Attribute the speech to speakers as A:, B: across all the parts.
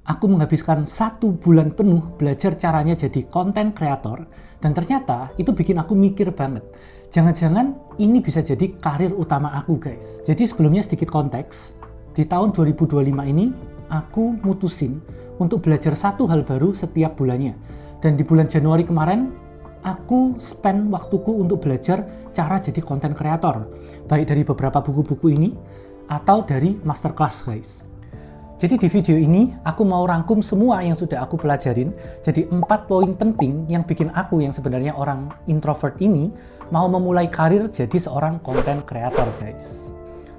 A: aku menghabiskan 1 bulan penuh belajar caranya jadi content creator, dan ternyata itu bikin aku mikir banget. Jangan-jangan ini bisa jadi karir utama aku, guys. Jadi sebelumnya sedikit konteks, di tahun 2025 ini aku mutusin untuk belajar satu hal baru setiap bulannya. Dan di bulan Januari kemarin, aku spend waktuku untuk belajar cara jadi content creator, baik dari beberapa buku-buku ini atau dari masterclass, guys. Jadi di video ini aku mau rangkum semua yang sudah aku pelajarin jadi 4 poin penting yang bikin aku yang sebenarnya orang introvert ini mau memulai karir jadi seorang content creator, guys.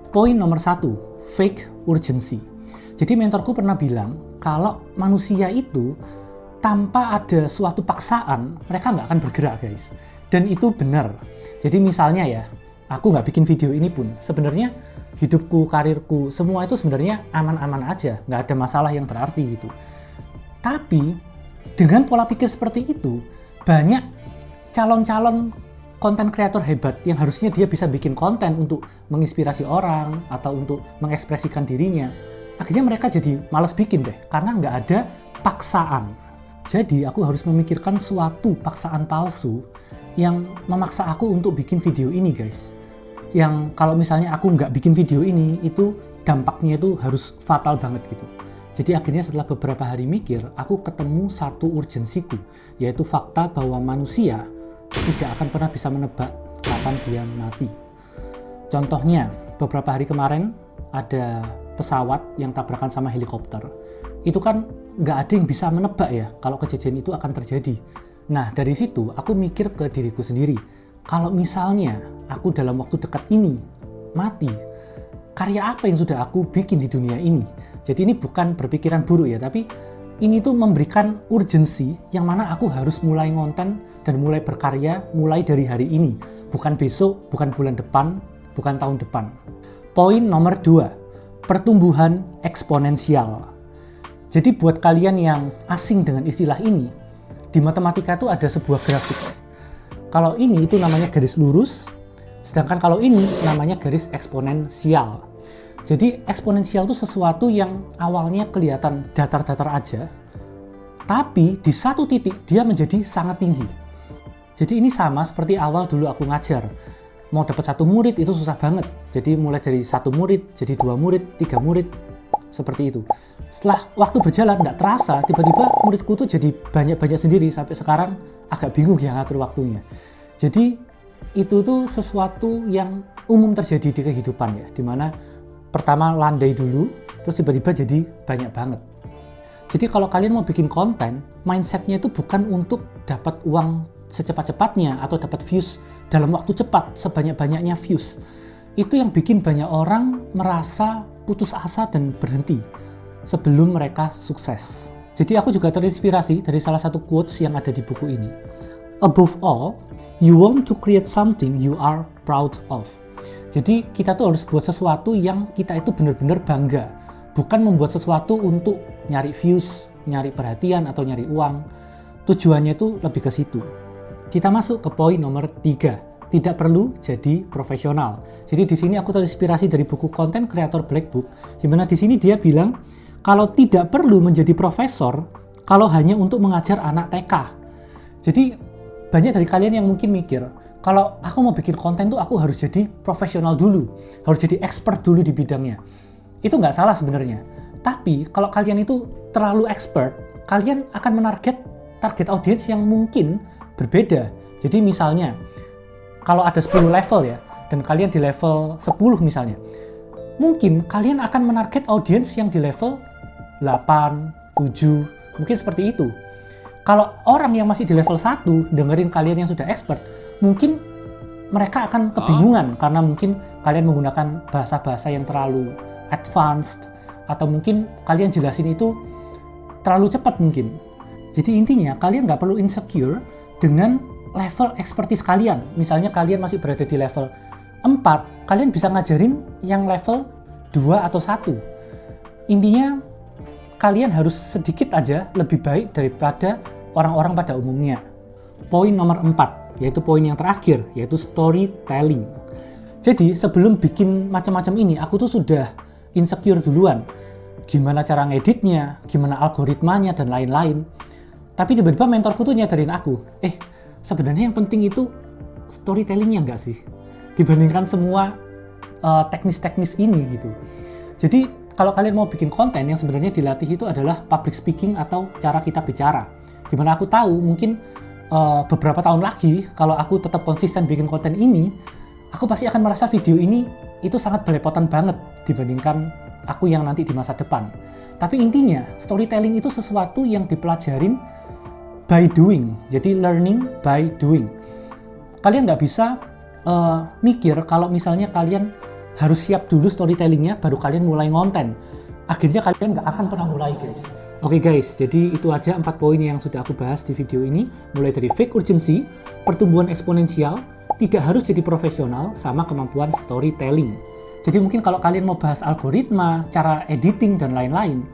A: Poin nomor 1, fake urgency. Jadi mentorku pernah bilang kalau manusia itu tanpa ada suatu paksaan mereka nggak akan bergerak, guys. Dan itu benar. Jadi misalnya ya, aku nggak bikin video ini pun sebenarnya hidupku, karirku, semua itu sebenarnya aman-aman aja, nggak ada masalah yang berarti gitu. Tapi dengan pola pikir seperti itu, banyak calon-calon konten kreator hebat yang harusnya dia bisa bikin konten untuk menginspirasi orang atau untuk mengekspresikan dirinya, akhirnya mereka jadi malas bikin deh, karena nggak ada paksaan. Jadi aku harus memikirkan suatu paksaan palsu yang memaksa aku untuk bikin video ini, guys. Yang kalau misalnya aku nggak bikin video ini, itu dampaknya itu harus fatal banget gitu. Jadi akhirnya setelah beberapa hari mikir, aku ketemu satu urgensiku, yaitu fakta bahwa manusia tidak akan pernah bisa menebak kapan dia mati. Contohnya, beberapa hari kemarin ada pesawat yang tabrakan sama helikopter. Itu kan nggak ada yang bisa menebak ya kalau kejadian itu akan terjadi. Nah, dari situ aku mikir ke diriku sendiri, kalau misalnya aku dalam waktu dekat ini mati, karya apa yang sudah aku bikin di dunia ini? Jadi ini bukan berpikiran buruk ya, tapi ini tuh memberikan urgensi yang mana aku harus mulai ngonten dan mulai berkarya mulai dari hari ini. Bukan besok, bukan bulan depan, bukan tahun depan. Poin nomor 2, pertumbuhan eksponensial. Jadi buat kalian yang asing dengan istilah ini, di matematika itu ada sebuah grafik. Kalau ini itu namanya garis lurus, sedangkan kalau ini namanya garis eksponensial. Jadi eksponensial itu sesuatu yang awalnya kelihatan datar-datar aja, tapi di satu titik dia menjadi sangat tinggi. Jadi ini sama seperti awal dulu aku ngajar. Mau dapat 1 murid itu susah banget. Jadi mulai dari 1 murid, jadi 2 murid, 3 murid, seperti itu. Setelah waktu berjalan nggak terasa, tiba-tiba muridku tuh jadi banyak-banyak sendiri, sampai sekarang agak bingung ya ngatur waktunya. Jadi itu tuh sesuatu yang umum terjadi di kehidupan ya, dimana pertama landai dulu, terus tiba-tiba jadi banyak banget. Jadi kalau kalian mau bikin konten, mindsetnya itu bukan untuk dapat uang secepat-cepatnya atau dapat views dalam waktu cepat, sebanyak-banyaknya views. Itu yang bikin banyak orang merasa putus asa dan berhenti sebelum mereka sukses. Jadi aku juga terinspirasi dari salah satu quotes yang ada di buku ini. Above all, you want to create something you are proud of. Jadi kita tuh harus buat sesuatu yang kita itu benar-benar bangga. Bukan membuat sesuatu untuk nyari views, nyari perhatian, atau nyari uang. Tujuannya itu lebih ke situ. Kita masuk ke poin nomor 3. Tidak perlu jadi profesional. Jadi di sini aku terinspirasi dari buku Content Creator Black Book, di mana di sini dia bilang kalau tidak perlu menjadi profesor kalau hanya untuk mengajar anak TK. Jadi banyak dari kalian yang mungkin mikir, kalau aku mau bikin konten tuh aku harus jadi profesional dulu, harus jadi expert dulu di bidangnya. Itu nggak salah sebenarnya. Tapi kalau kalian itu terlalu expert, kalian akan menarget target audiens yang mungkin berbeda. Jadi misalnya, kalau ada 10 level ya, dan kalian di level 10 misalnya, mungkin kalian akan menarget audiens yang di level 8, 7, mungkin seperti itu. Kalau orang yang masih di level 1 dengerin kalian yang sudah expert, mungkin mereka akan kebingungan karena mungkin kalian menggunakan bahasa-bahasa yang terlalu advanced, atau mungkin kalian jelasin itu terlalu cepat mungkin. Jadi intinya kalian nggak perlu insecure dengan level expertise kalian. Misalnya kalian masih berada di level 4, kalian bisa ngajarin yang level 2 atau 1. Intinya kalian harus sedikit aja lebih baik daripada orang-orang pada umumnya. Poin nomor 4, yaitu poin yang terakhir, yaitu storytelling. Jadi sebelum bikin macam-macam ini, aku tuh sudah insecure duluan. gimana cara ngeditnya, gimana algoritmanya, dan lain-lain. Tapi tiba-tiba mentorku tuh nyadarin aku, sebenarnya yang penting itu storytellingnya nggak sih? Dibandingkan semua teknis-teknis ini gitu. Jadi kalau kalian mau bikin konten, yang sebenarnya dilatih itu adalah public speaking atau cara kita bicara. Dimana aku tahu mungkin beberapa tahun lagi kalau aku tetap konsisten bikin konten ini, aku pasti akan merasa video ini itu sangat belepotan banget dibandingkan aku yang nanti di masa depan. Tapi intinya storytelling itu sesuatu yang dipelajarin by doing. Jadi learning by doing. Kalian nggak bisa mikir kalau misalnya kalian harus siap dulu storytellingnya baru kalian mulai ngonten. Akhirnya kalian nggak akan pernah mulai, guys. Oke guys, jadi itu aja 4 poin yang sudah aku bahas di video ini. Mulai dari fake urgency, pertumbuhan eksponensial, tidak harus jadi profesional, sama kemampuan storytelling. Jadi mungkin kalau kalian mau bahas algoritma, cara editing, dan lain-lain,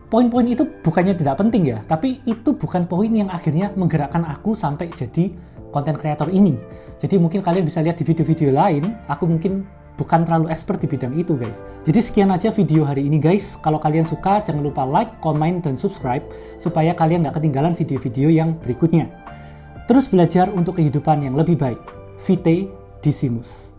A: poin-poin itu bukannya tidak penting ya, tapi itu bukan poin yang akhirnya menggerakkan aku sampai jadi konten kreator ini. Jadi mungkin kalian bisa lihat di video-video lain, aku mungkin bukan terlalu expert di bidang itu, guys. Jadi sekian aja video hari ini, guys. Kalau kalian suka, jangan lupa like, comment, dan subscribe supaya kalian nggak ketinggalan video-video yang berikutnya. Terus belajar untuk kehidupan yang lebih baik. Vitae Decimus.